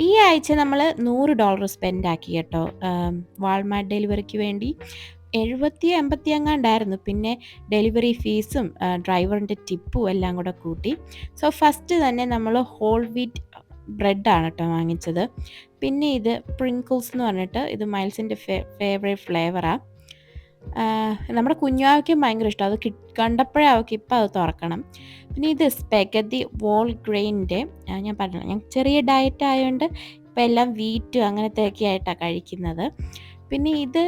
ഈ ആഴ്ച നമ്മൾ $100 സ്പെൻഡ് ആക്കി കേട്ടോ. വാൾമാർട്ട് ഡെലിവറിക്ക് വേണ്ടി 70, 80 എങ്ങാണ്ടായിരുന്നു. പിന്നെ ഡെലിവറി ഫീസും ഡ്രൈവറിൻ്റെ ടിപ്പും എല്ലാം കൂടെ കൂട്ടി. സോ ഫസ്റ്റ് തന്നെ നമ്മൾ ഹോൾ വീറ്റ് ബ്രെഡാണ് കേട്ടോ വാങ്ങിച്ചത്. പിന്നെ ഇത് പ്രിങ്കിൾസ് എന്ന് പറഞ്ഞിട്ട് ഇത് മൈൽസിൻ്റെ ഫേവറേറ്റ് ഫ്ലേവറാണ്. നമ്മുടെ കുഞ്ഞാവയ്ക്കും ഭയങ്കര ഇഷ്ടം. അത് കണ്ടപ്പോഴേ അവൾക്ക് ഇപ്പം അത് തുറക്കണം. പിന്നെ ഇത് സ്പെഗതി വോൾ ഗ്രെയിനിൻ്റെ, ഞാൻ പറഞ്ഞില്ല ഞാൻ ചെറിയ ഡയറ്റ് ആയതുകൊണ്ട് ഇപ്പം എല്ലാം വീറ്റ് അങ്ങനത്തെയൊക്കെ ആയിട്ടാണ് കഴിക്കുന്നത്. പിന്നെ ഇത്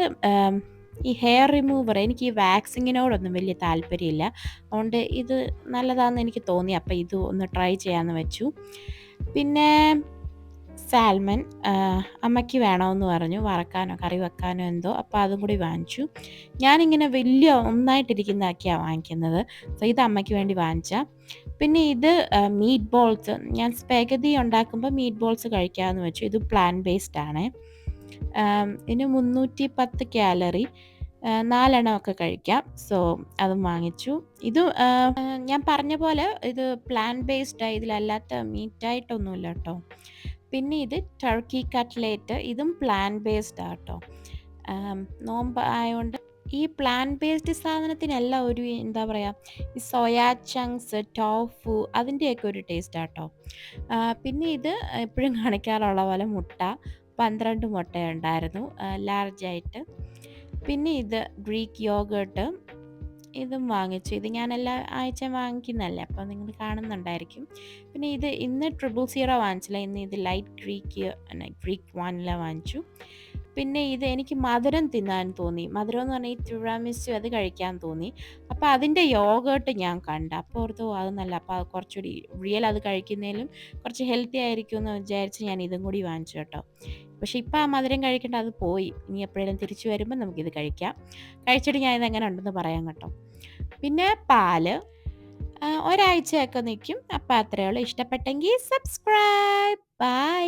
ഈ ഹെയർ റിമൂവർ, എനിക്ക് ഈ വാക്സിങ്ങിനോടൊന്നും വലിയ താല്പര്യമില്ല. അതുകൊണ്ട് ഇത് നല്ലതാണെന്ന് എനിക്ക് തോന്നി. അപ്പോൾ ഇത് ഒന്ന് ട്രൈ ചെയ്യാമെന്ന് വെച്ചു. പിന്നെ സാൽമൺ അമ്മയ്ക്ക് വേണമെന്ന് പറഞ്ഞു, വറക്കാനോ കറി വെക്കാനോ എന്തോ. അപ്പോൾ അതും കൂടി വാങ്ങിച്ചു. ഞാനിങ്ങനെ വലിയ ഒന്നായിട്ടിരിക്കുന്നതൊക്കെയാണ് വാങ്ങിക്കുന്നത്. സോ ഇത് അമ്മയ്ക്ക് വേണ്ടി വാങ്ങിച്ച. പിന്നെ ഇത് മീറ്റ് ബോൾസ്, ഞാൻ സ്പെഗതി ഉണ്ടാക്കുമ്പോൾ മീറ്റ് ബോൾസ് കഴിക്കാമെന്ന് വെച്ചു. ഇത് പ്ലാൻ ബേസ്ഡ് ആണ്. ഇതിന് 310 കാലറി, 4 എണ്ണമൊക്കെ കഴിക്കാം. സോ അതും വാങ്ങിച്ചു. ഇത് ഞാൻ പറഞ്ഞ പോലെ ഇത് പ്ലാൻ ബേസ്ഡാണ്, ഇതിലല്ലാത്ത മീറ്റായിട്ടൊന്നുമില്ല കേട്ടോ. പിന്നെ ഇത് ടർക്കി കട്ട്ലേറ്റ്, ഇതും പ്ലാൻ ബേസ്ഡാണ് കേട്ടോ. നോമ്പ് ആയതുകൊണ്ട് ഈ പ്ലാൻ ബേസ്ഡ് സാധനത്തിനെല്ലാം ഒരു എന്താ പറയുക, ഈ സോയാ ചങ്ക്സ്, ടോഫു അതിൻ്റെയൊക്കെ ഒരു ടേസ്റ്റാണ് കേട്ടോ. പിന്നെ ഇത് എപ്പോഴും കാണിക്കാറുള്ള പോലെ മുട്ട, 12 മുട്ടയുണ്ടായിരുന്നു ലാർജായിട്ട്. പിന്നെ ഇത് ഗ്രീക്ക് യോഗേർട്ട്, ഇതും വാങ്ങിച്ചു. ഇത് ഞാൻ എല്ലാ ആഴ്ചയും വാങ്ങിക്കുന്നതല്ലേ, അപ്പോൾ നിങ്ങൾ കാണുന്നുണ്ടായിരിക്കും. പിന്നെ ഇത് ഇന്ന് 000 വാങ്ങിച്ചില്ല, ഇന്ന് ഇത് ലൈറ്റ് ഗ്രീക്ക് വാനില വാങ്ങിച്ചു. പിന്നെ ഇത് എനിക്ക് മധുരം തിന്നാൻ തോന്നി. മധുരം എന്ന് പറഞ്ഞാൽ ഈ തിറാമിസു അത് കഴിക്കാൻ തോന്നി. അപ്പോൾ അതിൻ്റെ യോഗേർട്ട് ഞാൻ കണ്ടു. അപ്പോൾ ഓർത്തു അത് നല്ല, അപ്പോൾ അത് കുറച്ചുകൂടി റിയൽ അത് കഴിക്കുന്നതിലും കുറച്ച് ഹെൽത്തി ആയിരിക്കും എന്ന് വിചാരിച്ച് ഞാൻ ഇതും കൂടി വാങ്ങിച്ചു കേട്ടോ. പക്ഷേ ഇപ്പോൾ ആ മധുരം കഴിക്കേണ്ട, അത് പോയി. ഇനി എപ്പോഴെങ്കിലും തിരിച്ചു വരുമ്പോൾ നമുക്കിത് കഴിക്കാം. കഴിച്ചിട്ട് ഞാൻ ഇതെങ്ങനെ ഉണ്ടെന്ന് പറയാം കേട്ടോ. പിന്നെ പാല് ഒരാഴ്ചയൊക്കെ നിൽക്കും. അപ്പോൾ അത്രയേ ഉള്ളൂ. ഇഷ്ടപ്പെട്ടെങ്കിൽ സബ്സ്ക്രൈബ്. ബൈ.